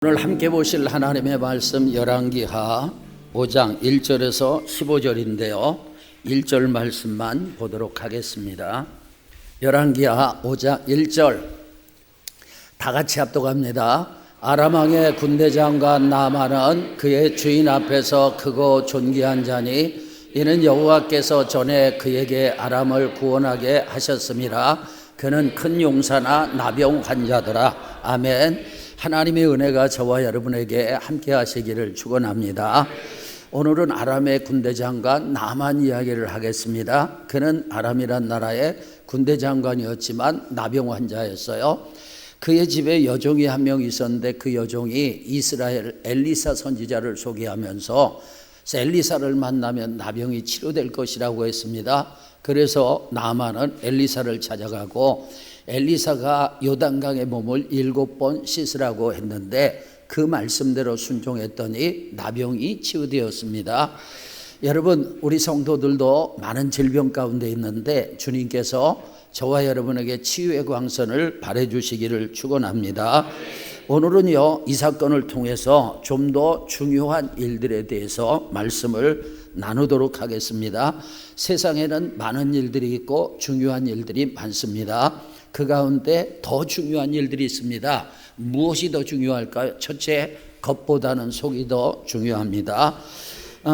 오늘 함께 보실 하나님의 말씀 열왕기하 5장 1절에서 15절인데요 1절 말씀만 보도록 하겠습니다. 열왕기하 5장 1절 다 같이 합독합니다. 아람 왕의 군대장관 나아만은 그의 주인 앞에서 크고 존귀한 자니 이는 여호와께서 전에 그에게 아람을 구원하게 하셨음이라. 그는 큰 용사나 나병 환자더라. 아멘. 하나님의 은혜가 저와 여러분에게 함께 하시기를 축원합니다. 오늘은 아람의 군대장관 나아만 이야기를 하겠습니다. 그는 아람이란 나라의 군대장관이었지만 나병 환자였어요. 그의 집에 여종이 한 명 있었는데 그 여종이 이스라엘 엘리사 선지자를 소개하면서 엘리사를 만나면 나병이 치료될 것이라고 했습니다. 그래서 나아만은 엘리사를 찾아가고 엘리사가 요단강에 몸을 7번 씻으라고 했는데 그 말씀대로 순종했더니 나병이 치유되었습니다. 여러분, 우리 성도들도 많은 질병 가운데 있는데 주님께서 저와 여러분에게 치유의 광선을 발해 주시기를 축원합니다. 오늘은요, 이 사건을 통해서 좀 더 중요한 일들에 대해서 말씀을 나누도록 하겠습니다. 세상에는 많은 일들이 있고 중요한 일들이 많습니다. 그 가운데 더 중요한 일들이 있습니다. 무엇이 더 중요할까요? 첫째, 겉보다는 속이 더 중요합니다.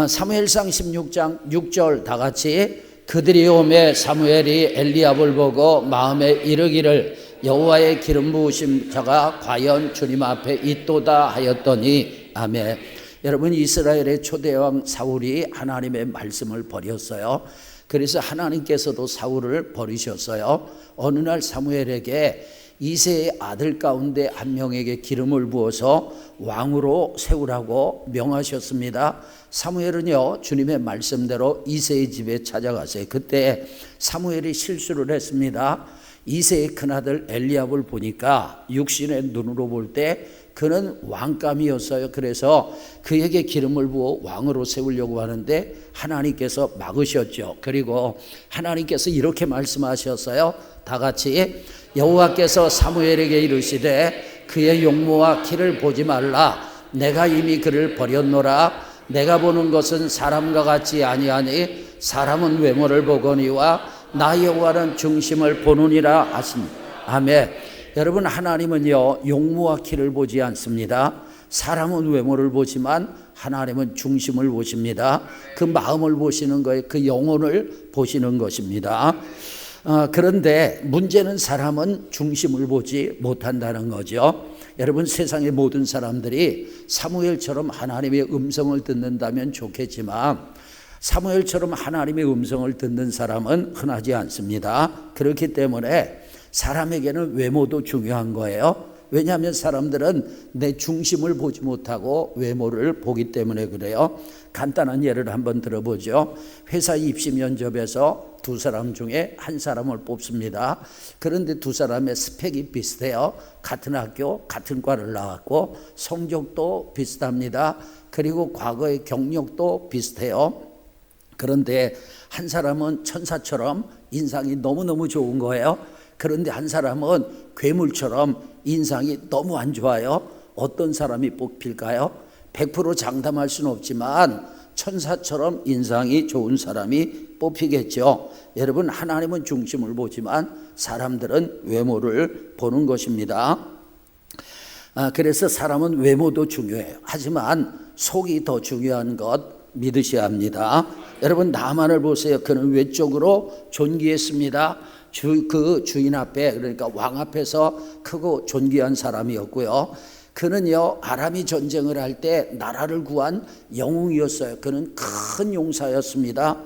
사무엘상 16장 6절 다 같이 그들이 오매 사무엘이 엘리압을 보고 마음에 이르기를 여호와의 기름 부으신 자가 과연 주님 앞에 있도다 하였더니 아멘. 여러분, 이스라엘의 초대왕 사울이 하나님의 말씀을 버렸어요. 그래서 하나님께서도 사울을 버리셨어요. 어느 날 사무엘에게 이새의 아들 가운데 한 명에게 기름을 부어서 왕으로 세우라고 명하셨습니다. 사무엘은요, 주님의 말씀대로 이새의 집에 찾아갔어요. 그때 사무엘이 실수를 했습니다. 이새의 큰아들 엘리압을 보니까 육신의 눈으로 볼 때 그는 왕감이었어요. 그래서 그에게 기름을 부어 왕으로 세우려고 하는데 하나님께서 막으셨죠. 그리고 하나님께서 이렇게 말씀하셨어요. 다 같이 여호와께서 사무엘에게 이르시되 그의 용모와 키를 보지 말라. 내가 이미 그를 버렸노라. 내가 보는 것은 사람과 같지 아니하니 사람은 외모를 보거니와 나 여호와는 중심을 보느니라 하십니다. 아멘. 여러분, 하나님은요, 용모와 키를 보지 않습니다. 사람은 외모를 보지만 하나님은 중심을 보십니다. 그 마음을 보시는 거예요. 그 영혼을 보시는 것입니다. 그런데 문제는 사람은 중심을 보지 못한다는 거죠. 여러분, 세상의 모든 사람들이 사무엘처럼 하나님의 음성을 듣는다면 좋겠지만 사무엘처럼 하나님의 음성을 듣는 사람은 흔하지 않습니다. 그렇기 때문에 사람에게는 외모도 중요한 거예요. 왜냐하면 사람들은 내 중심을 보지 못하고 외모를 보기 때문에 그래요. 간단한 예를 한번 들어보죠. 회사 입시 면접에서 두 사람 중에 한 사람을 뽑습니다. 그런데 두 사람의 스펙이 비슷해요. 같은 학교, 같은 과를 나왔고 성적도 비슷합니다. 그리고 과거의 경력도 비슷해요. 그런데 한 사람은 천사처럼 인상이 너무너무 좋은 거예요. 그런데 한 사람은 괴물처럼 인상이 너무 안 좋아요. 어떤 사람이 뽑힐까요? 100% 장담할 수는 없지만 천사처럼 인상이 좋은 사람이 뽑히겠죠. 여러분, 하나님은 중심을 보지만 사람들은 외모를 보는 것입니다. 그래서 사람은 외모도 중요해요. 하지만 속이 더 중요한 것 믿으셔야 합니다. 여러분, 나아만을 보세요. 그는 외적으로 존귀했습니다. 그 주인 앞에, 그러니까 왕 앞에서 크고 존귀한 사람이었고요. 그는요, 아람이 전쟁을 할 때 나라를 구한 영웅이었어요. 그는 큰 용사였습니다.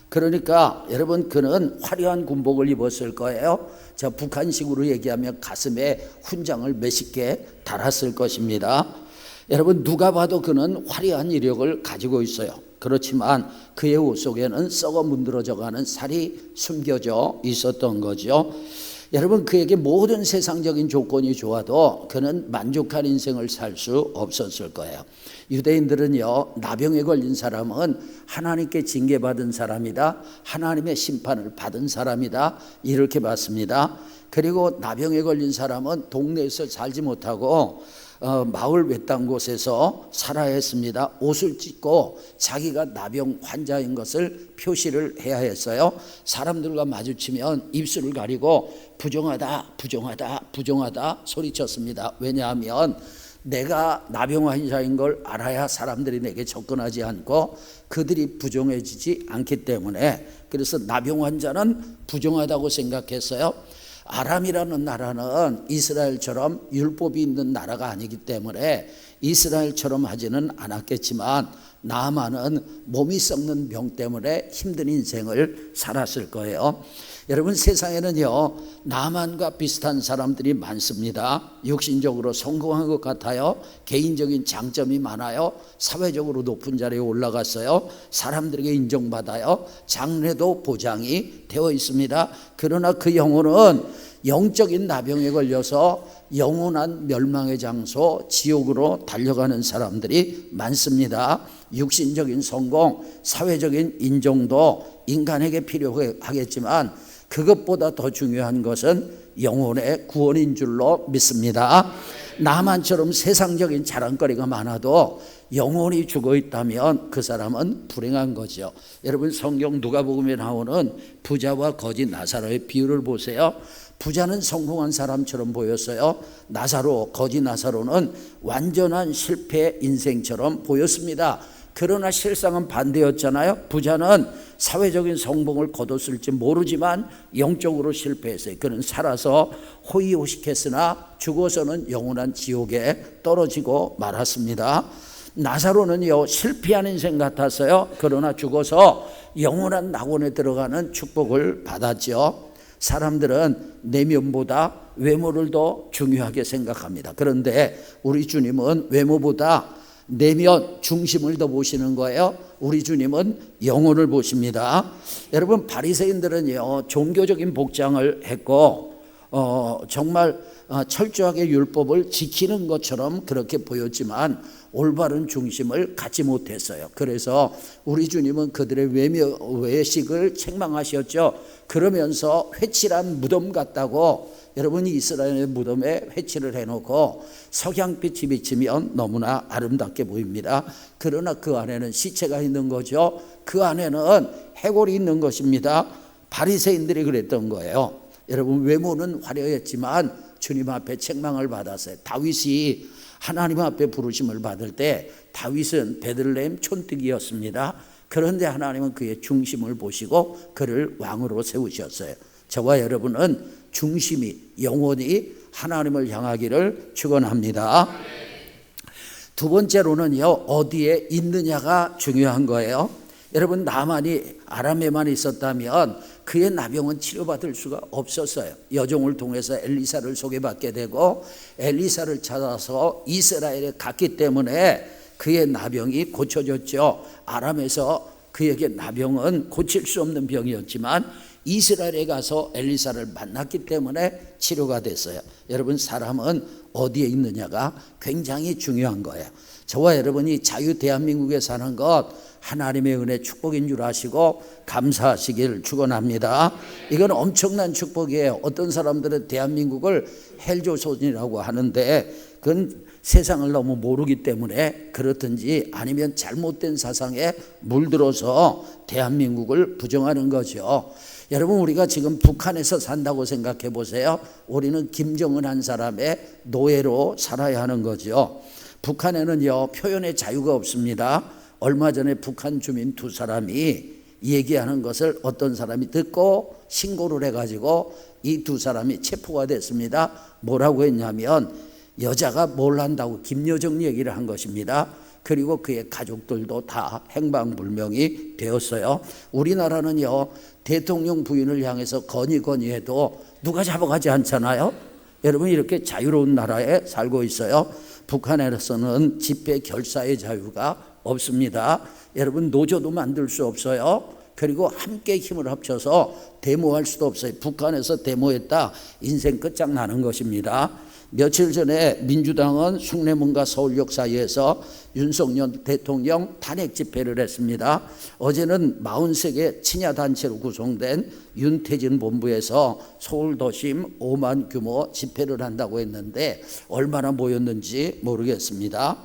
그러니까 여러분, 그는 화려한 군복을 입었을 거예요. 저 북한식으로 얘기하면 가슴에 훈장을 몇십 개 달았을 것입니다. 여러분, 누가 봐도 그는 화려한 이력을 가지고 있어요. 그렇지만 그의 옷 속에는 썩어 문드러져가는 살이 숨겨져 있었던 거죠. 여러분, 그에게 모든 세상적인 조건이 좋아도 그는 만족한 인생을 살 수 없었을 거예요. 유대인들은요, 나병에 걸린 사람은 하나님께 징계받은 사람이다, 하나님의 심판을 받은 사람이다, 이렇게 봤습니다. 그리고 나병에 걸린 사람은 동네에서 살지 못하고 마을 외딴 곳에서 살아야 했습니다. 옷을 찢고 자기가 나병 환자인 것을 표시를 해야 했어요. 사람들과 마주치면 입술을 가리고 부정하다 부정하다 부정하다 소리쳤습니다. 왜냐하면 내가 나병 환자인 걸 알아야 사람들이 내게 접근하지 않고 그들이 부정해지지 않기 때문에, 그래서 나병 환자는 부정하다고 생각했어요. 아람이라는 나라는 이스라엘처럼 율법이 있는 나라가 아니기 때문에 이스라엘처럼 하지는 않았겠지만 나아만은 몸이 썩는 병 때문에 힘든 인생을 살았을 거예요. 여러분, 세상에는요 나아만과 비슷한 사람들이 많습니다. 육신적으로 성공한 것 같아요. 개인적인 장점이 많아요. 사회적으로 높은 자리에 올라갔어요. 사람들에게 인정받아요. 장래도 보장이 되어 있습니다. 그러나 그 영혼은 영적인 나병에 걸려서 영원한 멸망의 장소 지옥으로 달려가는 사람들이 많습니다. 육신적인 성공, 사회적인 인정도 인간에게 필요하겠지만 그것보다 더 중요한 것은 영혼의 구원인 줄로 믿습니다. 나만처럼 세상적인 자랑거리가 많아도 영혼이 죽어 있다면 그 사람은 불행한 거죠. 여러분, 성경 누가복음에 나오는 부자와 거지 나사로의 비유를 보세요. 부자는 성공한 사람처럼 보였어요. 나사로, 거지 나사로는 완전한 실패 인생처럼 보였습니다. 그러나 실상은 반대였잖아요. 부자는 사회적인 성공을 거뒀을지 모르지만 영적으로 실패했어요. 그는 살아서 호의호식했으나 죽어서는 영원한 지옥에 떨어지고 말았습니다. 나사로는요 실패한 인생 같았어요. 그러나 죽어서 영원한 낙원에 들어가는 축복을 받았죠. 사람들은 내면보다 외모를 더 중요하게 생각합니다. 그런데 우리 주님은 외모보다 내면 중심을 더 보시는 거예요. 우리 주님은 영혼을 보십니다. 여러분, 바리새인들은요 종교적인 복장을 했고 정말 철저하게 율법을 지키는 것처럼 그렇게 보였지만 올바른 중심을 갖지 못했어요. 그래서 우리 주님은 그들의 외식을 책망하셨죠. 그러면서 회칠한 무덤 같다고, 여러분이 이스라엘의 무덤에 회칠을 해놓고 석양빛이 비치면 너무나 아름답게 보입니다. 그러나 그 안에는 시체가 있는 거죠. 그 안에는 해골이 있는 것입니다. 바리새인들이 그랬던 거예요. 여러분, 외모는 화려했지만 주님 앞에 책망을 받았어요. 다윗이 하나님 앞에 부르심을 받을 때 다윗은 베들레헴 촌뜨기였습니다. 그런데 하나님은 그의 중심을 보시고 그를 왕으로 세우셨어요. 저와 여러분은 중심이, 영혼이 하나님을 향하기를 축원합니다. 두 번째로는요 어디에 있느냐가 중요한 거예요. 여러분, 나만이 아람에만 있었다면 그의 나병은 치료받을 수가 없었어요. 여종을 통해서 엘리사를 소개받게 되고 엘리사를 찾아서 이스라엘에 갔기 때문에 그의 나병이 고쳐졌죠. 아람에서 그에게 나병은 고칠 수 없는 병이었지만 이스라엘에 가서 엘리사를 만났기 때문에 치료가 됐어요. 여러분, 사람은 어디에 있느냐가 굉장히 중요한 거예요. 저와 여러분이 자유 대한민국에 사는 것 하나님의 은혜 축복인 줄 아시고 감사하시길 축원합니다. 이건 엄청난 축복이에요. 어떤 사람들은 대한민국을 헬조선이라고 하는데 그건 세상을 너무 모르기 때문에 그렇든지 아니면 잘못된 사상에 물들어서 대한민국을 부정하는 거죠. 여러분, 우리가 지금 북한에서 산다고 생각해 보세요. 우리는 김정은 한 사람의 노예로 살아야 하는 거죠. 북한에는요 표현의 자유가 없습니다. 얼마 전에 북한 주민 두 사람이 얘기하는 것을 어떤 사람이 듣고 신고를 해가지고 이 두 사람이 체포가 됐습니다. 뭐라고 했냐면 여자가 뭘 한다고 김여정 얘기를 한 것입니다. 그리고 그의 가족들도 다 행방불명이 되었어요. 우리나라는요 대통령 부인을 향해서 건의해도 누가 잡아가지 않잖아요. 여러분, 이렇게 자유로운 나라에 살고 있어요. 북한에서는 집회 결사의 자유가 없습니다. 여러분, 노조도 만들 수 없어요. 그리고 함께 힘을 합쳐서 데모할 수도 없어요. 북한에서 데모했다 인생 끝장나는 것입니다. 며칠 전에 민주당은 숭례문과 서울역 사이에서 윤석열 대통령 탄핵 집회를 했습니다. 어제는 43개 친야단체로 구성된 윤태진 본부에서 서울도심 5만 규모 집회를 한다고 했는데 얼마나 모였는지 모르겠습니다.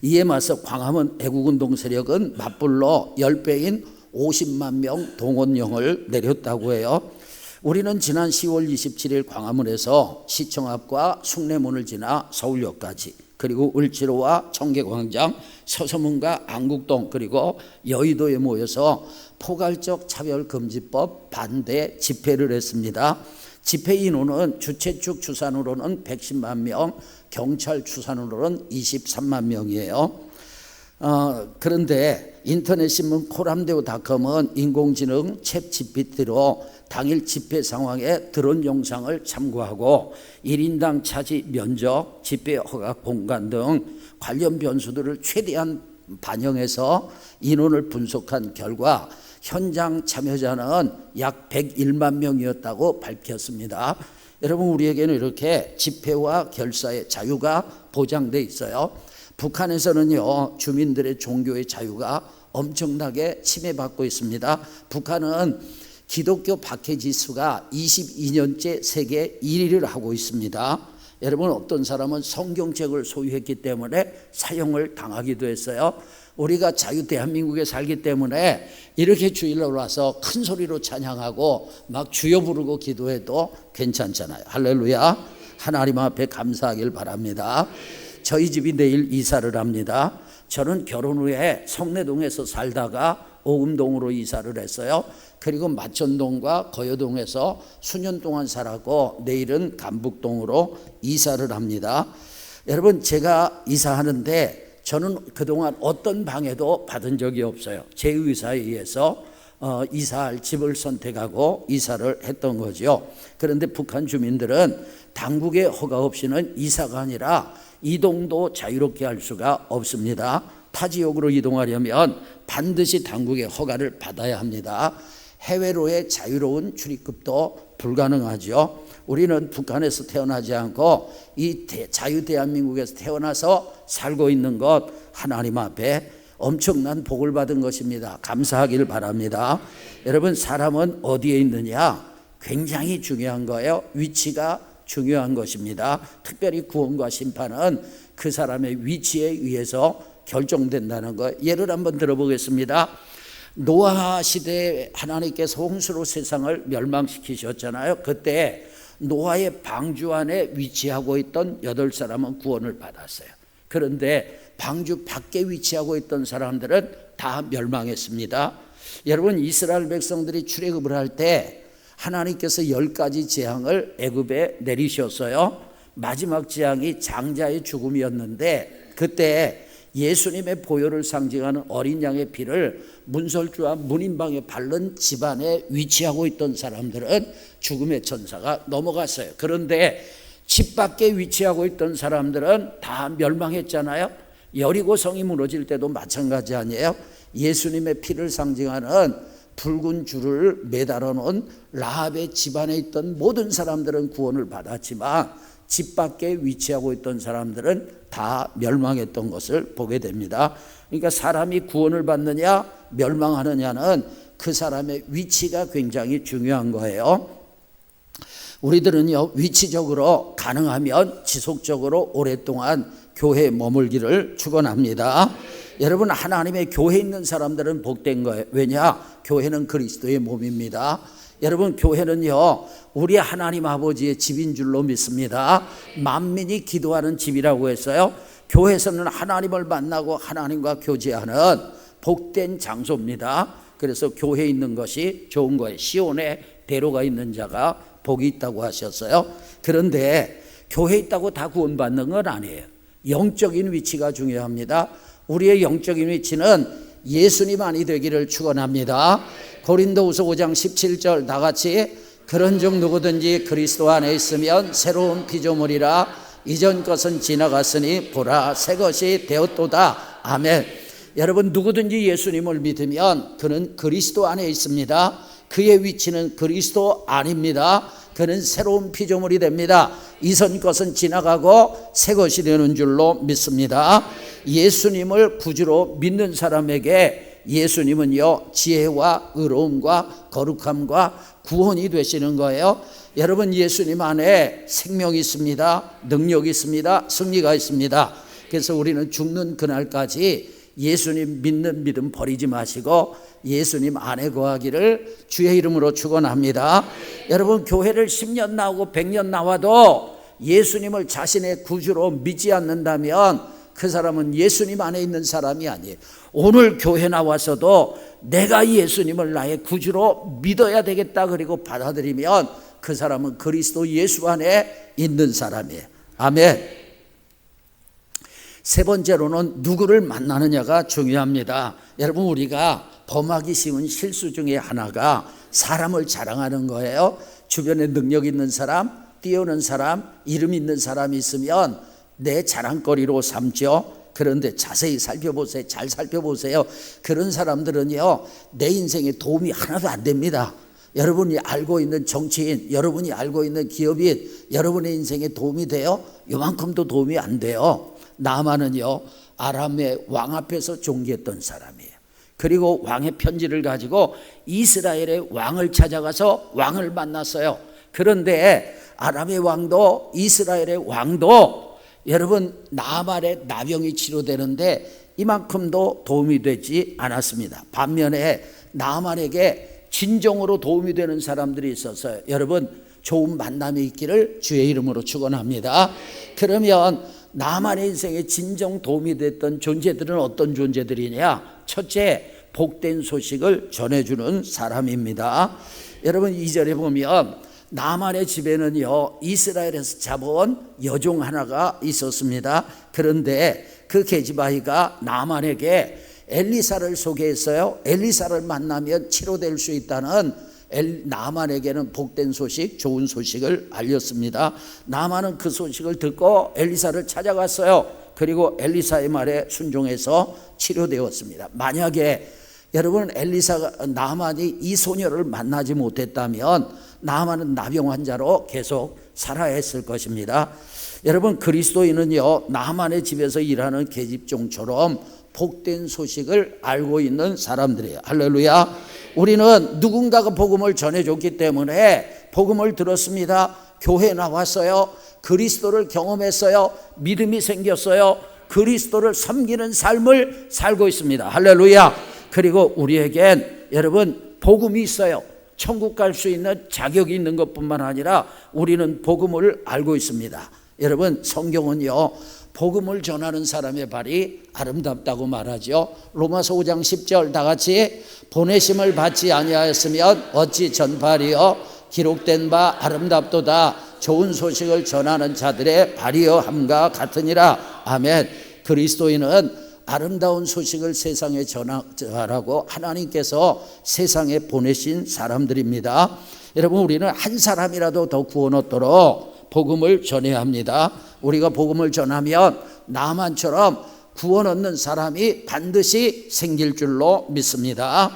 이에 맞서 광화문 애국운동 세력은 맞불로 10배인 50만 명 동원령을 내렸다고 해요. 우리는 지난 10월 27일 광화문에서 시청 앞과 숭례문을 지나 서울역까지, 그리고 을지로와 청계광장, 서서문과 안국동, 그리고 여의도에 모여서 포괄적 차별금지법 반대 집회를 했습니다. 집회 인원은 주최 측 추산으로는 110만 명, 경찰 추산으로는 23만 명이에요. 그런데 인터넷 신문 코람데오닷컴은 인공지능 챗GPT로 당일 집회 상황의 드론 영상을 참고하고 1인당 차지 면적, 집회 허가 공간 등 관련 변수들을 최대한 반영해서 인원을 분석한 결과 현장 참여자는 약 101만 명이었다고 밝혔습니다. 여러분, 우리에게는 이렇게 집회와 결사의 자유가 보장돼 있어요. 북한에서는요, 주민들의 종교의 자유가 엄청나게 침해받고 있습니다. 북한은 기독교 박해 지수가 22년째 세계 1위를 하고 있습니다. 여러분, 어떤 사람은 성경책을 소유했기 때문에 사형을 당하기도 했어요. 우리가 자유 대한민국에 살기 때문에 이렇게 주일날 와서 큰 소리로 찬양하고 막 주여 부르고 기도해도 괜찮잖아요. 할렐루야. 하나님 앞에 감사하길 바랍니다. 저희 집이 내일 이사를 합니다. 저는 결혼 후에 성내동에서 살다가 오금동으로 이사를 했어요. 그리고 마천동과 거여동에서 수년 동안 살았고 내일은 감북동으로 이사를 합니다. 여러분, 제가 이사하는데 저는 그동안 어떤 방해도 받은 적이 없어요. 제 의사에 의해서 이사할 집을 선택하고 이사를 했던 거죠. 그런데 북한 주민들은 당국의 허가 없이는 이사가 아니라 이동도 자유롭게 할 수가 없습니다. 타 지역으로 이동하려면 반드시 당국의 허가를 받아야 합니다. 해외로의 자유로운 출입국도 불가능하죠. 우리는 북한에서 태어나지 않고 이 자유 대한민국에서 태어나서 살고 있는 것, 하나님 앞에 엄청난 복을 받은 것입니다. 감사하길 바랍니다. 여러분, 사람은 어디에 있느냐 굉장히 중요한 거예요. 위치가 중요한 것입니다. 특별히 구원과 심판은 그 사람의 위치에 의해서 결정된다는 거. 예를 한번 들어보겠습니다. 노아 시대에 하나님께서 홍수로 세상을 멸망시키셨잖아요. 그때 노아의 방주 안에 위치하고 있던 8사람은 구원을 받았어요. 그런데 방주 밖에 위치하고 있던 사람들은 다 멸망했습니다. 여러분, 이스라엘 백성들이 출애굽을 할 때 하나님께서 10가지 재앙을 애굽에 내리셨어요. 마지막 재앙이 장자의 죽음이었는데 그때 예수님의 보혈을 상징하는 어린 양의 피를 문설주와 문인방에 바른 집안에 위치하고 있던 사람들은 죽음의 천사가 넘어갔어요. 그런데 집 밖에 위치하고 있던 사람들은 다 멸망했잖아요. 여리고 성이 무너질 때도 마찬가지 아니에요. 예수님의 피를 상징하는 붉은 줄을 매달아 놓은 라합의 집안에 있던 모든 사람들은 구원을 받았지만 집 밖에 위치하고 있던 사람들은 다 멸망했던 것을 보게 됩니다. 그러니까 사람이 구원을 받느냐 멸망하느냐는 그 사람의 위치가 굉장히 중요한 거예요. 우리들은요, 위치적으로 가능하면 지속적으로 오랫동안 교회에 머물기를 축원합니다. 여러분, 하나님의 교회에 있는 사람들은 복된 거예요. 왜냐? 교회는 그리스도의 몸입니다. 여러분, 교회는요, 우리 하나님 아버지의 집인 줄로 믿습니다. 만민이 기도하는 집이라고 했어요. 교회에서는 하나님을 만나고 하나님과 교제하는 복된 장소입니다. 그래서 교회에 있는 것이 좋은 거예요. 시온에 대로가 있는 자가 복이 있다고 하셨어요. 그런데 교회에 있다고 다 구원받는 건 아니에요. 영적인 위치가 중요합니다. 우리의 영적인 위치는 예수님만이 되기를 축원합니다. 고린도후서 5장 17절 다 같이 그런즉 누구든지 그리스도 안에 있으면 새로운 피조물이라 이전 것은 지나갔으니 보라 새 것이 되었도다. 아멘. 여러분, 누구든지 예수님을 믿으면 그는 그리스도 안에 있습니다. 그의 위치는 그리스도 아닙니다. 그는 새로운 피조물이 됩니다. 이전 것은 지나가고 새 것이 되는 줄로 믿습니다. 예수님을 구주로 믿는 사람에게 예수님은요, 지혜와 의로움과 거룩함과 구원이 되시는 거예요. 여러분, 예수님 안에 생명이 있습니다. 능력이 있습니다. 승리가 있습니다. 그래서 우리는 죽는 그날까지 예수님 믿는 믿음 버리지 마시고 예수님 안에 거하기를 주의 이름으로 축원합니다. 여러분, 교회를 10년 나오고 100년 나와도 예수님을 자신의 구주로 믿지 않는다면 그 사람은 예수님 안에 있는 사람이 아니에요. 오늘 교회 나와서도 내가 예수님을 나의 구주로 믿어야 되겠다 그리고 받아들이면 그 사람은 그리스도 예수 안에 있는 사람이에요. 아멘. 세 번째로는 누구를 만나느냐가 중요합니다. 여러분, 우리가 범하기 쉬운 실수 중에 하나가 사람을 자랑하는 거예요. 주변에 능력 있는 사람, 뛰어난 사람, 이름 있는 사람이 있으면 내 자랑거리로 삼죠. 그런데 자세히 살펴보세요. 잘 살펴보세요. 그런 사람들은요, 내 인생에 도움이 하나도 안 됩니다. 여러분이 알고 있는 정치인, 여러분이 알고 있는 기업인, 여러분의 인생에 도움이 돼요? 요만큼도 도움이 안 돼요. 나만은요, 아람의 왕 앞에서 존귀했던 사람이에요. 그리고 왕의 편지를 가지고 이스라엘의 왕을 찾아가서 왕을 만났어요. 그런데 아람의 왕도 이스라엘의 왕도 여러분, 나만의 나병이 치료되는데 이만큼도 도움이 되지 않았습니다. 반면에 나만에게 진정으로 도움이 되는 사람들이 있었어요. 여러분, 좋은 만남이 있기를 주의 이름으로 축원합니다. 그러면 나만의 인생에 진정 도움이 됐던 존재들은 어떤 존재들이냐? 첫째, 복된 소식을 전해주는 사람입니다. 여러분, 2절에 보면 나만의 집에는요, 이스라엘에서 잡아온 여종 하나가 있었습니다. 그런데 그 계집아이가 나만에게 엘리사를 소개했어요. 엘리사를 만나면 치료될 수 있다는 나만에게는 복된 소식, 좋은 소식을 알렸습니다. 나만은 그 소식을 듣고 엘리사를 찾아갔어요. 그리고 엘리사의 말에 순종해서 치료되었습니다. 만약에 여러분, 나만이 이 소녀를 만나지 못했다면 나만은 나병 환자로 계속 살아야 했을 것입니다. 여러분, 그리스도인은요, 나만의 집에서 일하는 계집종처럼 복된 소식을 알고 있는 사람들이에요. 할렐루야. 우리는 누군가가 복음을 전해줬기 때문에 복음을 들었습니다. 교회에 나왔어요. 그리스도를 경험했어요. 믿음이 생겼어요. 그리스도를 섬기는 삶을 살고 있습니다. 할렐루야. 그리고 우리에겐 여러분, 복음이 있어요. 천국 갈 수 있는 자격이 있는 것뿐만 아니라 우리는 복음을 알고 있습니다. 여러분, 성경은요, 복음을 전하는 사람의 발이 아름답다고 말하죠. 로마서 5장 10절 다 같이, 보내심을 받지 아니하였으면 어찌 전발이요 기록된 바 아름답도다. 좋은 소식을 전하는 자들의 발이여 함과 같으니라. 아멘. 그리스도인은 아름다운 소식을 세상에 전하라고 하나님께서 세상에 보내신 사람들입니다. 여러분, 우리는 한 사람이라도 더 구원 얻도록 복음을 전해야 합니다. 우리가 복음을 전하면 나만처럼 구원 얻는 사람이 반드시 생길 줄로 믿습니다.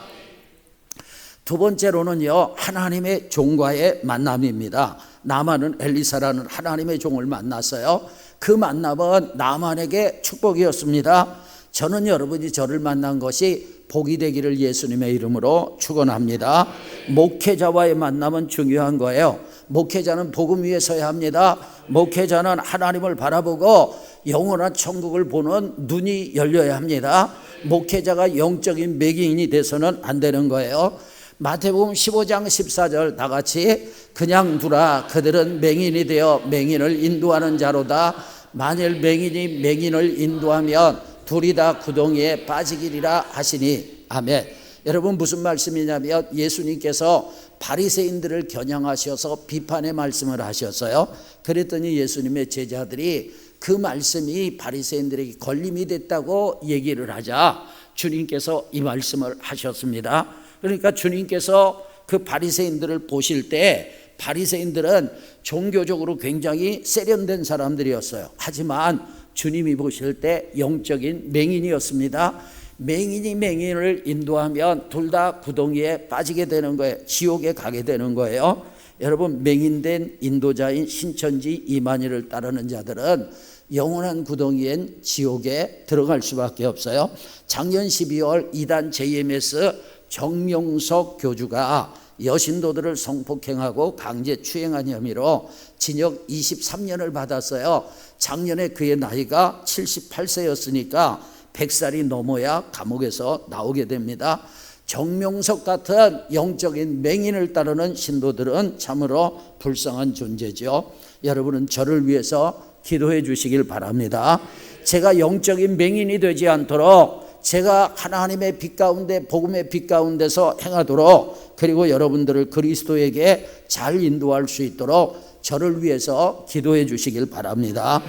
두 번째로는요, 하나님의 종과의 만남입니다. 나만은 엘리사라는 하나님의 종을 만났어요. 그 만남은 나만에게 축복이었습니다. 저는 여러분이 저를 만난 것이 복이 되기를 예수님의 이름으로 축원합니다. 목회자와의 만남은 중요한 거예요. 목회자는 복음 위에 서야 합니다. 목회자는 하나님을 바라보고 영원한 천국을 보는 눈이 열려야 합니다. 목회자가 영적인 매개인이 돼서는 안 되는 거예요. 마태복음 15장 14절 다 같이, 그냥 두라. 그들은 맹인이 되어 맹인을 인도하는 자로다. 만일 맹인이 맹인을 인도하면 둘이 다 구덩이에 빠지기리라 하시니. 아멘. 여러분, 무슨 말씀이냐면 예수님께서 바리새인들을 겨냥하셔서 비판의 말씀을 하셨어요. 그랬더니 예수님의 제자들이 그 말씀이 바리새인들에게 걸림이 됐다고 얘기를 하자 주님께서 이 말씀을 하셨습니다. 그러니까 주님께서 그 바리새인들을 보실 때 바리새인들은 종교적으로 굉장히 세련된 사람들이었어요. 하지만 주님이 보실 때 영적인 맹인이었습니다. 맹인이 맹인을 인도하면 둘 다 구덩이에 빠지게 되는 거예요. 지옥에 가게 되는 거예요. 여러분, 맹인된 인도자인 신천지 이만희를 따르는 자들은 영원한 구덩이엔 지옥에 들어갈 수밖에 없어요. 작년 12월 이단 JMS 정명석 교주가 여신도들을 성폭행하고 강제 추행한 혐의로 징역 23년을 받았어요. 작년에 그의 나이가 78세였으니까 100살이 넘어야 감옥에서 나오게 됩니다. 정명석 같은 영적인 맹인을 따르는 신도들은 참으로 불쌍한 존재죠. 여러분은 저를 위해서 기도해 주시길 바랍니다. 제가 영적인 맹인이 되지 않도록 제가 하나님의 빛 가운데, 복음의 빛 가운데서 행하도록, 그리고 여러분들을 그리스도에게 잘 인도할 수 있도록 저를 위해서 기도해 주시길 바랍니다.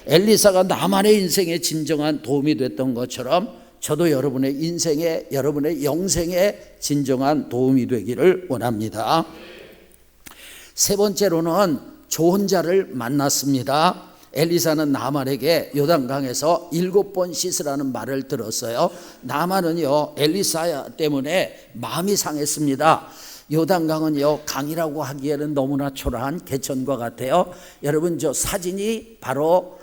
엘리사가 나만의 인생에 진정한 도움이 됐던 것처럼 저도 여러분의 인생에, 여러분의 영생에 진정한 도움이 되기를 원합니다. 세 번째로는 좋은 자를 만났습니다. 엘리사는 나만에게 요단강에서 7번 씻으라는 말을 들었어요. 나만은요, 엘리사 때문에 마음이 상했습니다. 요단강은요, 강이라고 하기에는 너무나 초라한 개천과 같아요. 여러분, 저 사진이 바로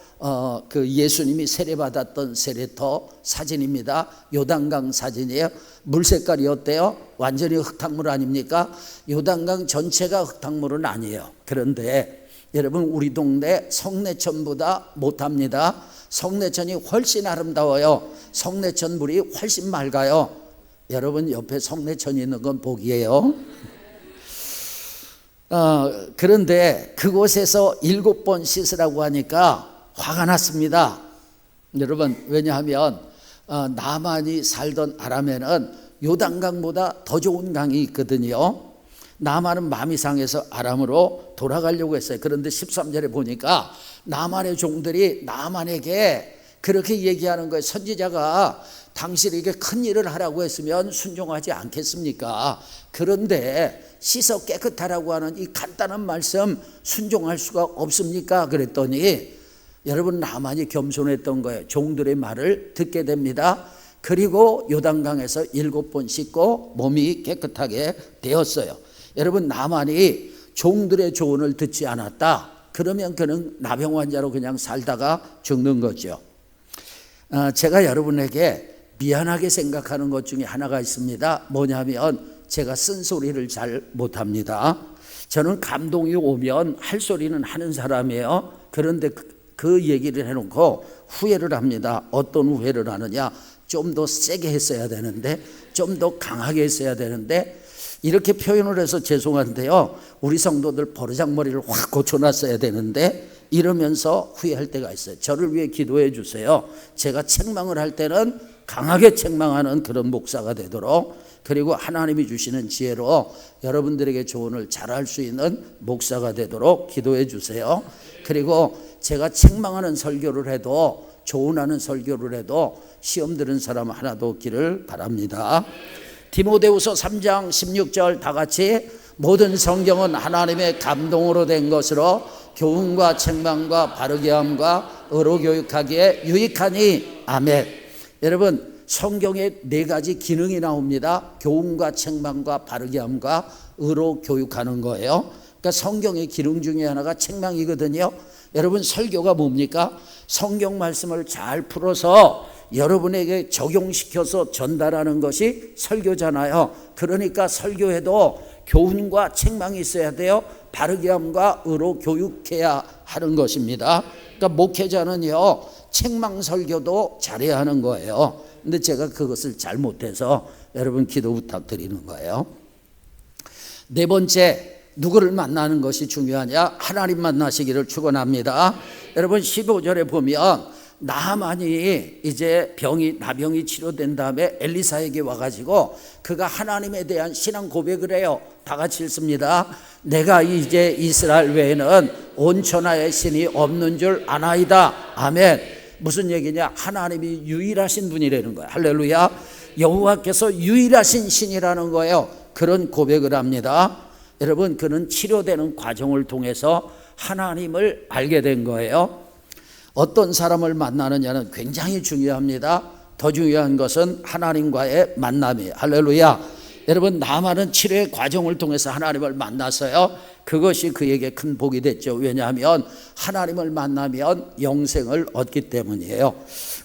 그 예수님이 세례받았던 세례터 사진입니다. 요단강 사진이에요. 물 색깔이 어때요? 완전히 흙탕물 아닙니까? 요단강 전체가 흙탕물은 아니에요. 그런데 여러분, 우리 동네 성내천보다 못합니다. 성내천이 훨씬 아름다워요. 성내천 물이 훨씬 맑아요. 여러분, 옆에 성내천이 있는 건 복이에요. 그런데 그곳에서 7번 씻으라고 하니까 화가 났습니다. 여러분, 왜냐하면 나만이 살던 아람에는 요단강보다 더 좋은 강이 있거든요. 나만은 마음이 상해서 아람으로 돌아가려고 했어요. 그런데 13절에 보니까 나만의 종들이 나만에게 그렇게 얘기하는 거예요. 선지자가 당신에게 큰 일을 하라고 했으면 순종하지 않겠습니까? 그런데 씻어 깨끗하라고 하는 이 간단한 말씀 순종할 수가 없습니까? 그랬더니 여러분, 나만이 겸손했던 거예요. 종들의 말을 듣게 됩니다. 그리고 요단강에서 7번 씻고 몸이 깨끗하게 되었어요. 여러분, 나만이 종들의 조언을 듣지 않았다. 그러면 그는 나병 환자로 그냥 살다가 죽는 거죠. 제가 여러분에게 미안하게 생각하는 것 중에 하나가 있습니다. 뭐냐면 제가 쓴소리를 잘 못합니다. 저는 감동이 오면 할 소리는 하는 사람이에요. 그런데 그 얘기를 해놓고 후회를 합니다. 어떤 후회를 하느냐? 좀 더 세게 했어야 되는데, 좀 더 강하게 했어야 되는데, 이렇게 표현을 해서 죄송한데요, 우리 성도들 버르장머리를 확 고쳐놨어야 되는데 이러면서 후회할 때가 있어요. 저를 위해 기도해 주세요. 제가 책망을 할 때는 강하게 책망하는 그런 목사가 되도록, 그리고 하나님이 주시는 지혜로 여러분들에게 조언을 잘할 수 있는 목사가 되도록 기도해 주세요. 그리고 제가 책망하는 설교를 해도, 조언하는 설교를 해도 시험 들은 사람 하나도 없기를 바랍니다. 디모데후서 3장 16절 다 같이, 모든 성경은 하나님의 감동으로 된 것으로 교훈과 책망과 바르게 함과 의로 교육하기에 유익하니. 아멘. 여러분, 성경에 4가지 기능이 나옵니다. 교훈과 책망과 바르게 함과 의로 교육하는 거예요. 그러니까 성경의 기능 중에 하나가 책망이거든요. 여러분, 설교가 뭡니까? 성경 말씀을 잘 풀어서 여러분에게 적용시켜서 전달하는 것이 설교잖아요. 그러니까 설교에도 교훈과 책망이 있어야 돼요. 바르게 함과 의로 교육해야 하는 것입니다. 그러니까 목회자는요, 책망 설교도 잘해야 하는 거예요. 근데 제가 그것을 잘 못해서 여러분 기도 부탁드리는 거예요. 네 번째, 누구를 만나는 것이 중요하냐? 하나님 만나시기를 축원합니다. 여러분, 15절에 보면 나만이 이제 나병이 치료된 다음에 엘리사에게 와가지고 그가 하나님에 대한 신앙 고백을 해요. 다 같이 읽습니다. 내가 이제 이스라엘 외에는 온 천하의 신이 없는 줄 아나이다. 아멘. 무슨 얘기냐? 하나님이 유일하신 분이라는 거예요. 할렐루야. 여호와께서 유일하신 신이라는 거예요. 그런 고백을 합니다. 여러분, 그는 치료되는 과정을 통해서 하나님을 알게 된 거예요. 어떤 사람을 만나느냐는 굉장히 중요합니다. 더 중요한 것은 하나님과의 만남이에요. 할렐루야. 여러분, 나만은 치료의 과정을 통해서 하나님을 만났어요. 그것이 그에게 큰 복이 됐죠. 왜냐하면 하나님을 만나면 영생을 얻기 때문이에요.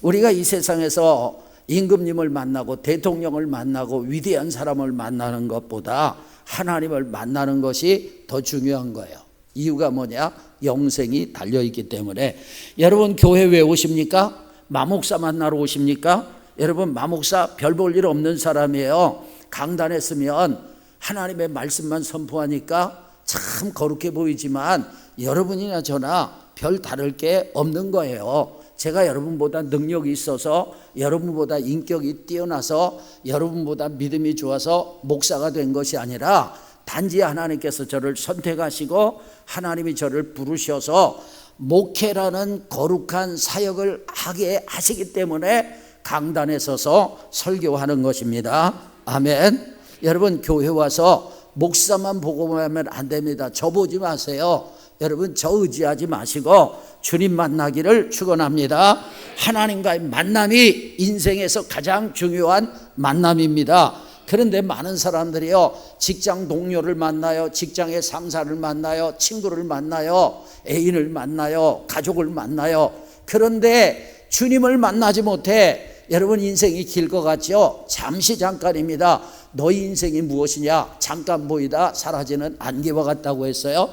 우리가 이 세상에서 임금님을 만나고 대통령을 만나고 위대한 사람을 만나는 것보다 하나님을 만나는 것이 더 중요한 거예요. 이유가 뭐냐? 영생이 달려있기 때문에. 여러분, 교회 왜 오십니까? 마목사 만나러 오십니까? 여러분, 마목사 별 볼 일 없는 사람이에요. 강단에 서면 하나님의 말씀만 선포하니까 참 거룩해 보이지만 여러분이나 저나 별 다를 게 없는 거예요. 제가 여러분보다 능력이 있어서, 여러분보다 인격이 뛰어나서, 여러분보다 믿음이 좋아서 목사가 된 것이 아니라 단지 하나님께서 저를 선택하시고 하나님이 저를 부르셔서 목회라는 거룩한 사역을 하게 하시기 때문에 강단에 서서 설교하는 것입니다. 아멘. 여러분, 교회 와서 목사만 보고 하면 안 됩니다. 저 보지 마세요. 여러분, 저 의지하지 마시고 주님 만나기를 축원합니다. 하나님과의 만남이 인생에서 가장 중요한 만남입니다. 그런데 많은 사람들이요, 직장 동료를 만나요, 직장의 상사를 만나요, 친구를 만나요, 애인을 만나요, 가족을 만나요. 그런데 주님을 만나지 못해. 여러분, 인생이 길 것 같죠? 잠시 잠깐입니다. 너희 인생이 무엇이냐? 잠깐 보이다 사라지는 안개와 같다고 했어요.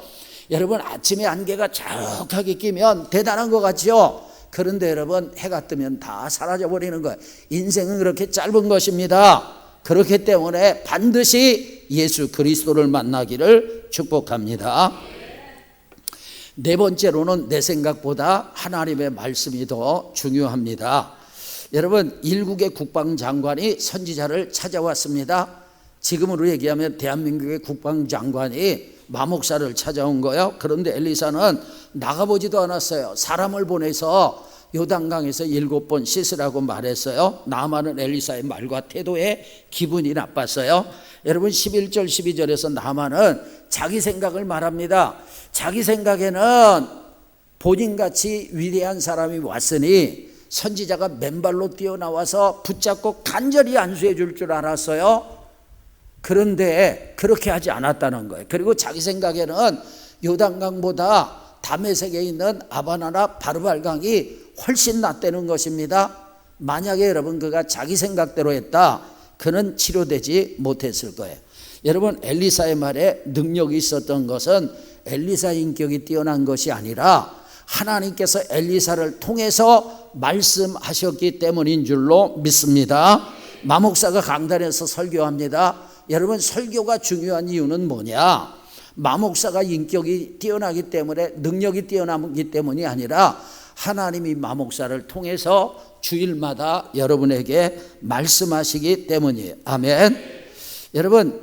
여러분, 아침에 안개가 자욱하게 끼면 대단한 것 같죠? 그런데 여러분, 해가 뜨면 다 사라져 버리는 거예요. 인생은 그렇게 짧은 것입니다. 그렇기 때문에 반드시 예수 그리스도를 만나기를 축복합니다. 네 번째로는 내 생각보다 하나님의 말씀이 더 중요합니다. 여러분, 일국의 국방장관이 선지자를 찾아왔습니다. 지금으로 얘기하면 대한민국의 국방장관이 마목사를 찾아온 거예요. 그런데 엘리사는 나가보지도 않았어요. 사람을 보내서 요단강에서 7번 씻으라고 말했어요. 나만은 엘리사의 말과 태도에 기분이 나빴어요. 여러분, 11절 12절에서 나만은 자기 생각을 말합니다. 자기 생각에는 본인같이 위대한 사람이 왔으니 선지자가 맨발로 뛰어나와서 붙잡고 간절히 안수해 줄 줄 알았어요. 그런데 그렇게 하지 않았다는 거예요. 그리고 자기 생각에는 요단강보다 다메섹에 있는 아바나나 바르발강이 훨씬 낫다는 것입니다. 만약에 여러분 그가 자기 생각대로 했다, 그는 치료되지 못했을 거예요. 여러분, 엘리사의 말에 능력이 있었던 것은 엘리사 인격이 뛰어난 것이 아니라 하나님께서 엘리사를 통해서 말씀하셨기 때문인 줄로 믿습니다. 마목사가 강단에서 설교합니다. 여러분, 설교가 중요한 이유는 뭐냐? 마목사가 인격이 뛰어나기 때문에, 능력이 뛰어나기 때문이 아니라 하나님이 마목사를 통해서 주일마다 여러분에게 말씀하시기 때문이에요. 아멘. 여러분,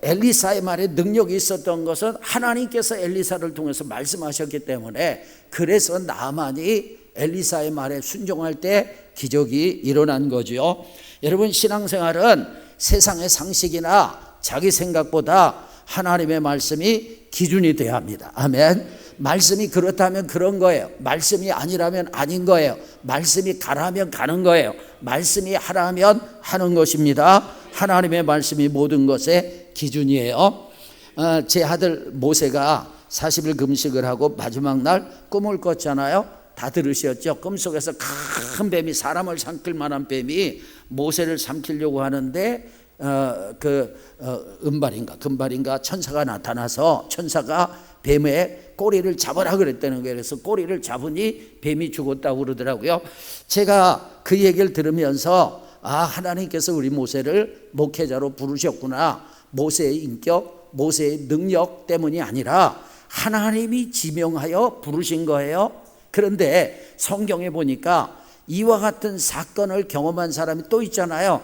엘리사의 말에 능력이 있었던 것은 하나님께서 엘리사를 통해서 말씀하셨기 때문에, 그래서 나만이 엘리사의 말에 순종할 때 기적이 일어난 거죠. 여러분, 신앙생활은 세상의 상식이나 자기 생각보다 하나님의 말씀이 기준이 되어야 합니다. 아멘. 말씀이 그렇다면 그런 거예요. 말씀이 아니라면 아닌 거예요. 말씀이 가라면 가는 거예요. 말씀이 하라면 하는 것입니다. 하나님의 말씀이 모든 것의 기준이에요. 제 아들 모세가 40일 금식을 하고 마지막 날 꿈을 꿨잖아요. 다 들으셨죠? 꿈속에서 큰 뱀이, 사람을 삼킬 만한 뱀이 모세를 삼키려고 하는데 은발인가 금발인가 천사가 나타나서 천사가 뱀의 꼬리를 잡아라 그랬다는 거예요. 그래서 꼬리를 잡으니 뱀이 죽었다고 그러더라고요. 제가 그 얘기를 들으면서 하나님께서 우리 모세를 목회자로 부르셨구나. 모세의 인격, 모세의 능력 때문이 아니라 하나님이 지명하여 부르신 거예요. 그런데 성경에 보니까 이와 같은 사건을 경험한 사람이 또 있잖아요.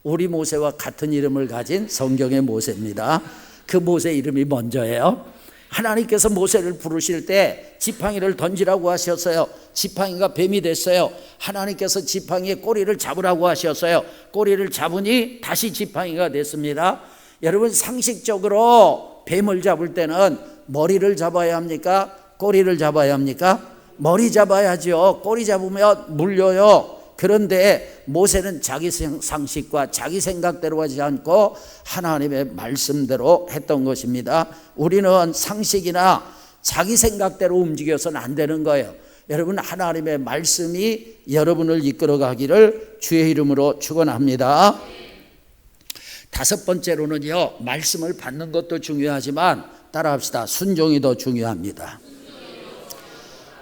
우리 모세와 같은 이름을 가진 성경의 모세입니다. 그 모세 이름이 먼저예요. 하나님께서 모세를 부르실 때 지팡이를 던지라고 하셨어요. 지팡이가 뱀이 됐어요. 하나님께서 지팡이의 꼬리를 잡으라고 하셨어요. 꼬리를 잡으니 다시 지팡이가 됐습니다. 여러분, 상식적으로 뱀을 잡을 때는 머리를 잡아야 합니까? 꼬리를 잡아야 합니까? 머리 잡아야죠. 꼬리 잡으면 물려요. 그런데 모세는 자기 상식과 자기 생각대로 하지 않고 하나님의 말씀대로 했던 것입니다. 우리는 상식이나 자기 생각대로 움직여서는 안 되는 거예요. 여러분, 하나님의 말씀이 여러분을 이끌어가기를 주의 이름으로 축원합니다. 다섯 번째로는요, 말씀을 받는 것도 중요하지만 따라합시다. 순종이 더 중요합니다.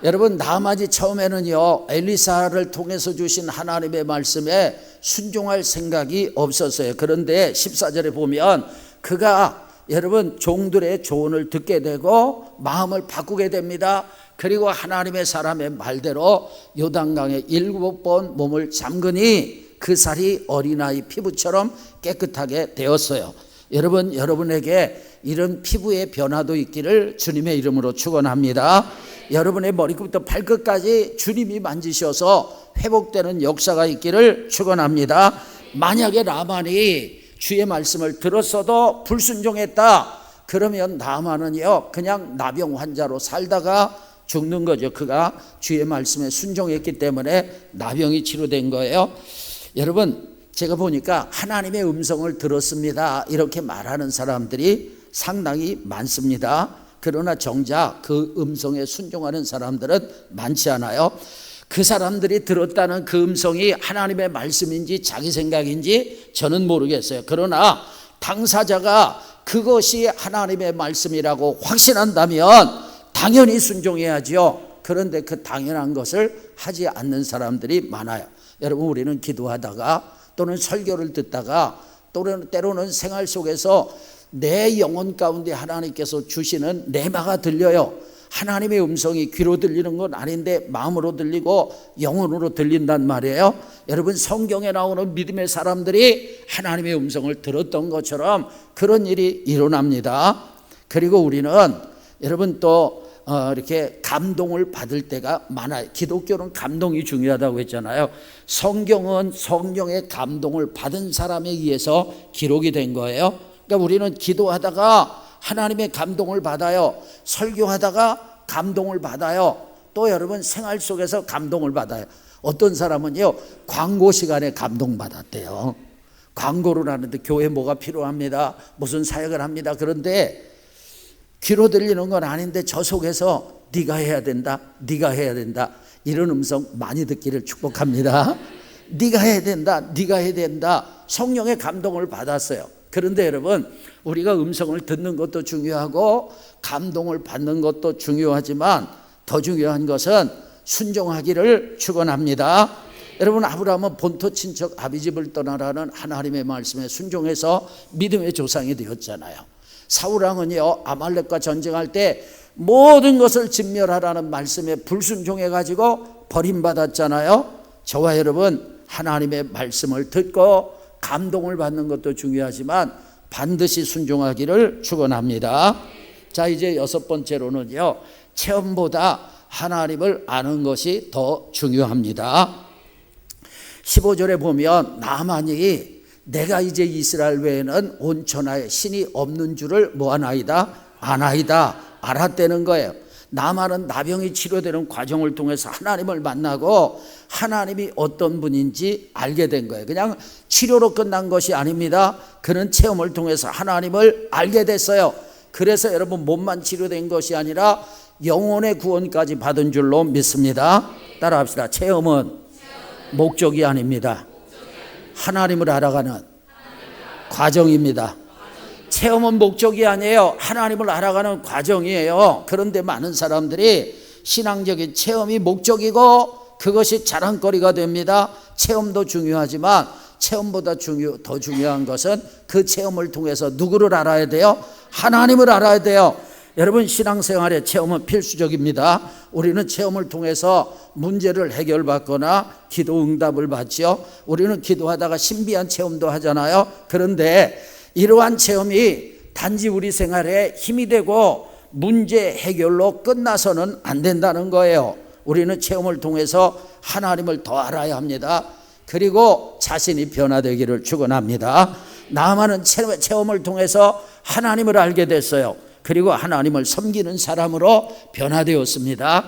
여러분, 나아만이 처음에는요, 엘리사를 통해서 주신 하나님의 말씀에 순종할 생각이 없었어요. 그런데 14절에 보면 그가 여러분 종들의 조언을 듣게 되고 마음을 바꾸게 됩니다. 그리고 하나님의 사람의 말대로 요단강에 7번 몸을 잠그니 그 살이 어린아이 피부처럼 깨끗하게 되었어요. 여러분, 여러분에게 이런 피부의 변화도 있기를 주님의 이름으로 축원합니다. 여러분의 머리끝부터 발끝까지 주님이 만지셔서 회복되는 역사가 있기를 축원합니다. 만약에 나만이 주의 말씀을 들었어도 불순종했다, 그러면 나만은요 그냥 나병 환자로 살다가 죽는 거죠. 그가 주의 말씀에 순종했기 때문에 나병이 치료된 거예요. 여러분, 제가 보니까 하나님의 음성을 들었습니다 이렇게 말하는 사람들이 상당히 많습니다. 그러나 정작 그 음성에 순종하는 사람들은 많지 않아요. 그 사람들이 들었다는 그 음성이 하나님의 말씀인지 자기 생각인지 저는 모르겠어요. 그러나 당사자가 그것이 하나님의 말씀이라고 확신한다면 당연히 순종해야죠. 그런데 그 당연한 것을 하지 않는 사람들이 많아요. 여러분, 우리는 기도하다가 또는 설교를 듣다가 또는 때로는 생활 속에서 내 영혼 가운데 하나님께서 주시는 레마가 들려요. 하나님의 음성이 귀로 들리는 건 아닌데 마음으로 들리고 영혼으로 들린단 말이에요. 여러분, 성경에 나오는 믿음의 사람들이 하나님의 음성을 들었던 것처럼 그런 일이 일어납니다. 그리고 우리는 여러분 또 이렇게 감동을 받을 때가 많아요. 기독교는 감동이 중요하다고 했잖아요. 성경은 성령의 감동을 받은 사람에 의해서 기록이 된 거예요. 그러니까 우리는 기도하다가 하나님의 감동을 받아요. 설교하다가 감동을 받아요. 또 여러분 생활 속에서 감동을 받아요. 어떤 사람은요 광고 시간에 감동받았대요. 광고를 하는데 교회 뭐가 필요합니다, 무슨 사역을 합니다. 그런데 귀로 들리는 건 아닌데 저 속에서 네가 해야 된다, 네가 해야 된다, 이런 음성 많이 듣기를 축복합니다. 네가 해야 된다, 네가 해야 된다. 성령의 감동을 받았어요. 그런데 여러분, 우리가 음성을 듣는 것도 중요하고 감동을 받는 것도 중요하지만 더 중요한 것은 순종하기를 축원합니다. 여러분, 아브라함은 본토 친척 아비집을 떠나라는 하나님의 말씀에 순종해서 믿음의 조상이 되었잖아요. 사울왕은요 아말렉과 전쟁할 때 모든 것을 진멸하라는 말씀에 불순종해가지고 버림받았잖아요. 저와 여러분, 하나님의 말씀을 듣고 감동을 받는 것도 중요하지만 반드시 순종하기를 축원합니다. 자, 이제 여섯 번째로는요, 체험보다 하나님을 아는 것이 더 중요합니다. 15절에 보면 나만이 내가 이제 이스라엘 외에는 온 천하에 신이 없는 줄을 뭐하나이다? 아나이다. 알았다는 거예요. 나만은 나병이 치료되는 과정을 통해서 하나님을 만나고 하나님이 어떤 분인지 알게 된 거예요. 그냥 치료로 끝난 것이 아닙니다. 그는 체험을 통해서 하나님을 알게 됐어요. 그래서 여러분, 몸만 치료된 것이 아니라 영혼의 구원까지 받은 줄로 믿습니다. 따라합시다. 체험은 목적이 아닙니다. 하나님을 알아가는 과정입니다. 체험은 목적이 아니에요. 하나님을 알아가는 과정이에요. 그런데 많은 사람들이 신앙적인 체험이 목적이고 그것이 자랑거리가 됩니다. 체험도 중요하지만 체험보다 더 중요한 것은 그 체험을 통해서 누구를 알아야 돼요? 하나님을 알아야 돼요. 여러분, 신앙생활에 체험은 필수적입니다. 우리는 체험을 통해서 문제를 해결받거나 기도 응답을 받죠. 우리는 기도하다가 신비한 체험도 하잖아요. 그런데 이러한 체험이 단지 우리 생활에 힘이 되고 문제 해결로 끝나서는 안 된다는 거예요. 우리는 체험을 통해서 하나님을 더 알아야 합니다. 그리고 자신이 변화되기를 축원합니다. 나만은 체험을 통해서 하나님을 알게 됐어요. 그리고 하나님을 섬기는 사람으로 변화되었습니다.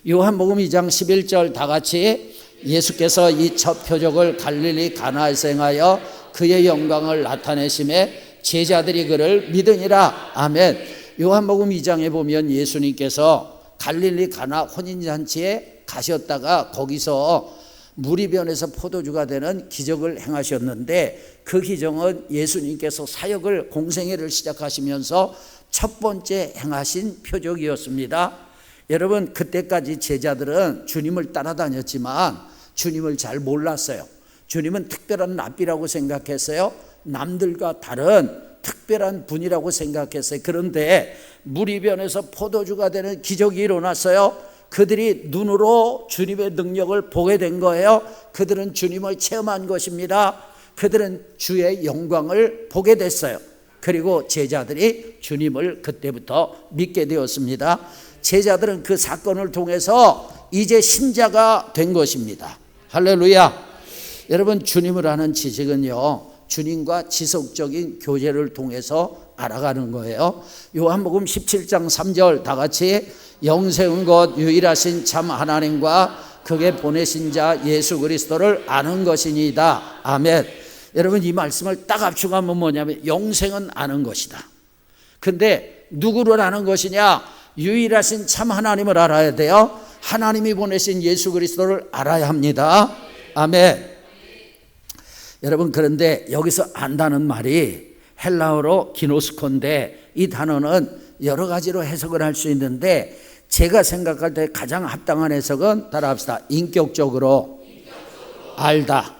요한복음 2장 11절 다 같이 예수께서 이 첫 표적을 갈릴리 가나에서 행하여 그의 영광을 나타내심에 제자들이 그를 믿으니라. 아멘. 요한복음 2장에 보면 예수님께서 갈릴리 가나 혼인잔치에 가셨다가 거기서 물이 변해서 포도주가 되는 기적을 행하셨는데, 그 기적은 예수님께서 사역을 공생애를 시작하시면서 첫 번째 행하신 표적이었습니다. 여러분, 그때까지 제자들은 주님을 따라다녔지만 주님을 잘 몰랐어요. 주님은 특별한 랍비라고 생각했어요. 남들과 다른 특별한 분이라고 생각했어요. 그런데 물이 변해서 포도주가 되는 기적이 일어났어요. 그들이 눈으로 주님의 능력을 보게 된 거예요. 그들은 주님을 체험한 것입니다. 그들은 주의 영광을 보게 됐어요. 그리고 제자들이 주님을 그때부터 믿게 되었습니다. 제자들은 그 사건을 통해서 이제 신자가 된 것입니다. 할렐루야. 여러분, 주님을 아는 지식은요, 주님과 지속적인 교제를 통해서 알아가는 거예요. 요한복음 17장 3절 다 같이, 영생은 곧 유일하신 참 하나님과 그게 보내신 자 예수 그리스도를 아는 것이니이다. 아멘. 여러분, 이 말씀을 딱 압축하면 뭐냐면 영생은 아는 것이다. 근데 누구를 아는 것이냐? 유일하신 참 하나님을 알아야 돼요. 하나님이 보내신 예수 그리스도를 알아야 합니다. 아멘. 여러분, 그런데 여기서 안다는 말이 헬라어로 기노스코인데, 이 단어는 여러 가지로 해석을 할 수 있는데 제가 생각할 때 가장 합당한 해석은 따라합시다. 인격적으로 알다.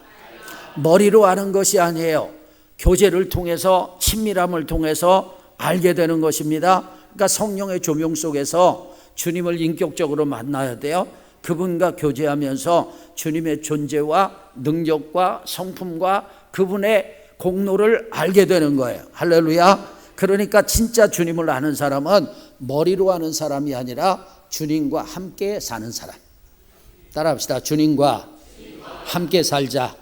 머리로 아는 것이 아니에요. 교제를 통해서, 친밀함을 통해서 알게 되는 것입니다. 그러니까 성령의 조명 속에서 주님을 인격적으로 만나야 돼요. 그분과 교제하면서 주님의 존재와 능력과 성품과 그분의 공로를 알게 되는 거예요. 할렐루야. 그러니까 진짜 주님을 아는 사람은 머리로 아는 사람이 아니라 주님과 함께 사는 사람. 따라합시다. 주님과 함께 살자.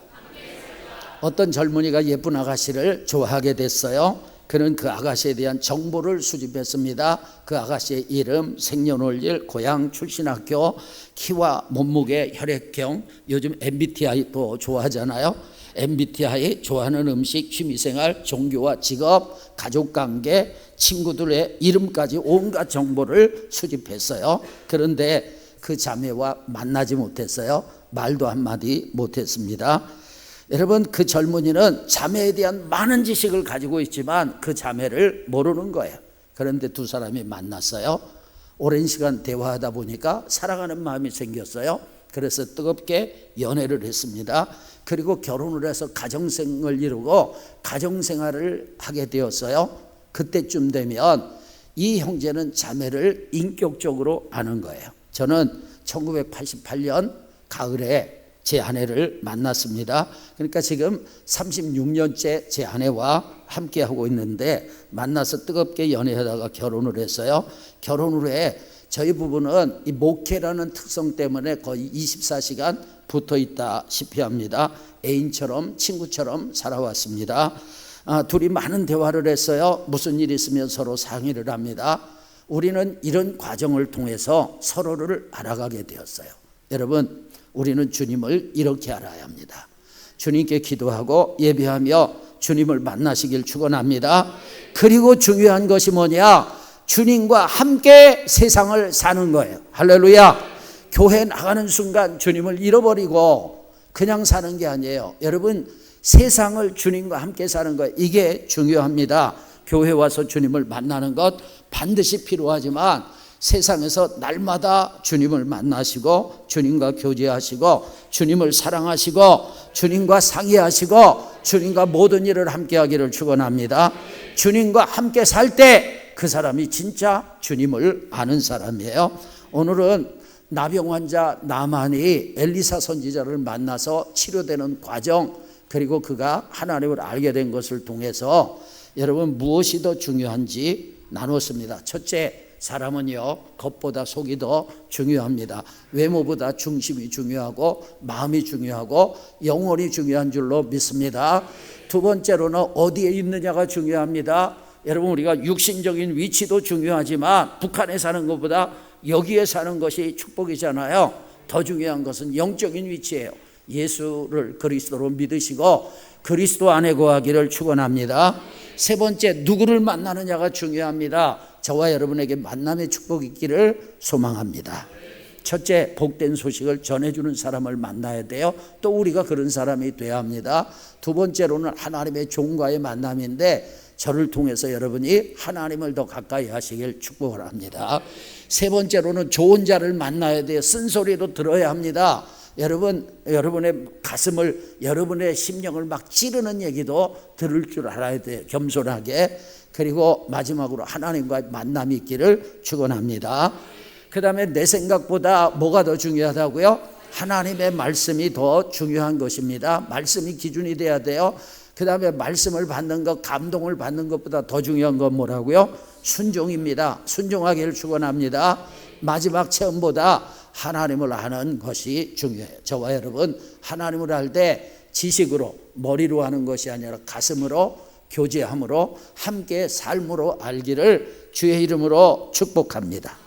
어떤 젊은이가 예쁜 아가씨를 좋아하게 됐어요. 그는 그 아가씨에 대한 정보를 수집했습니다. 그 아가씨의 이름, 생년월일, 고향, 출신 학교, 키와 몸무게, 혈액형, 요즘 MBTI도 좋아하잖아요. MBTI, 좋아하는 음식, 취미생활, 종교와 직업, 가족관계, 친구들의 이름까지 온갖 정보를 수집했어요. 그런데 그 자매와 만나지 못했어요. 말도 한마디 못했습니다. 여러분, 그 젊은이는 자매에 대한 많은 지식을 가지고 있지만 그 자매를 모르는 거예요. 그런데 두 사람이 만났어요. 오랜 시간 대화하다 보니까 사랑하는 마음이 생겼어요. 그래서 뜨겁게 연애를 했습니다. 그리고 결혼을 해서 가정생을 이루고 가정생활을 하게 되었어요. 그때쯤 되면 이 형제는 자매를 인격적으로 아는 거예요. 저는 1988년 가을에 제 아내를 만났습니다. 그러니까 지금 36년째 제 아내와 함께 하고 있는데, 만나서 뜨겁게 연애하다가 결혼을 했어요. 결혼 후에 저희 부부는 이 목회라는 특성 때문에 거의 24시간 붙어 있다시피 합니다. 애인처럼, 친구처럼 살아왔습니다. 둘이 많은 대화를 했어요. 무슨 일이 있으면 서로 상의를 합니다. 우리는 이런 과정을 통해서 서로를 알아가게 되었어요. 여러분, 우리는 주님을 이렇게 알아야 합니다. 주님께 기도하고 예배하며 주님을 만나시길 축원합니다. 그리고 중요한 것이 뭐냐? 주님과 함께 세상을 사는 거예요. 할렐루야. 교회 나가는 순간 주님을 잃어버리고 그냥 사는 게 아니에요. 여러분, 세상을 주님과 함께 사는 거예요. 이게 중요합니다. 교회 와서 주님을 만나는 것 반드시 필요하지만 세상에서 날마다 주님을 만나시고 주님과 교제하시고 주님을 사랑하시고 주님과 상의하시고 주님과 모든 일을 함께 하기를 축원합니다. 주님과 함께 살 때 그 사람이 진짜 주님을 아는 사람이에요. 오늘은 나병 환자 나만이 엘리사 선지자를 만나서 치료되는 과정, 그리고 그가 하나님을 알게 된 것을 통해서 여러분 무엇이 더 중요한지 나눴습니다. 첫째, 사람은요 겉보다 속이 더 중요합니다. 외모보다 중심이 중요하고 마음이 중요하고 영혼이 중요한 줄로 믿습니다. 두 번째로는 어디에 있느냐가 중요합니다. 여러분, 우리가 육신적인 위치도 중요하지만 북한에 사는 것보다 여기에 사는 것이 축복이잖아요. 더 중요한 것은 영적인 위치예요. 예수를 그리스도로 믿으시고 그리스도 안에 거하기를 축원합니다. 세 번째, 누구를 만나느냐가 중요합니다. 저와 여러분에게 만남의 축복이 있기를 소망합니다. 첫째, 복된 소식을 전해주는 사람을 만나야 돼요. 또 우리가 그런 사람이 돼야 합니다. 두 번째로는 하나님의 종과의 만남인데 저를 통해서 여러분이 하나님을 더 가까이 하시길 축복을 합니다. 세 번째로는 좋은 자를 만나야 돼요. 쓴소리도 들어야 합니다. 여러분의 가슴을, 여러분의 심령을 막 찌르는 얘기도 들을 줄 알아야 돼요. 겸손하게. 그리고 마지막으로 하나님과의 만남이 있기를 축원합니다. 그 다음에 내 생각보다 뭐가 더 중요하다고요? 하나님의 말씀이 더 중요한 것입니다. 말씀이 기준이 돼야 돼요. 그 다음에 말씀을 받는 것, 감동을 받는 것보다 더 중요한 건 뭐라고요? 순종입니다. 순종하기를 축원합니다. 마지막 체험보다 하나님을 아는 것이 중요해요. 저와 여러분, 하나님을 알 때 지식으로, 머리로 하는 것이 아니라 가슴으로, 교제함으로, 함께 삶으로 알기를 주의 이름으로 축복합니다.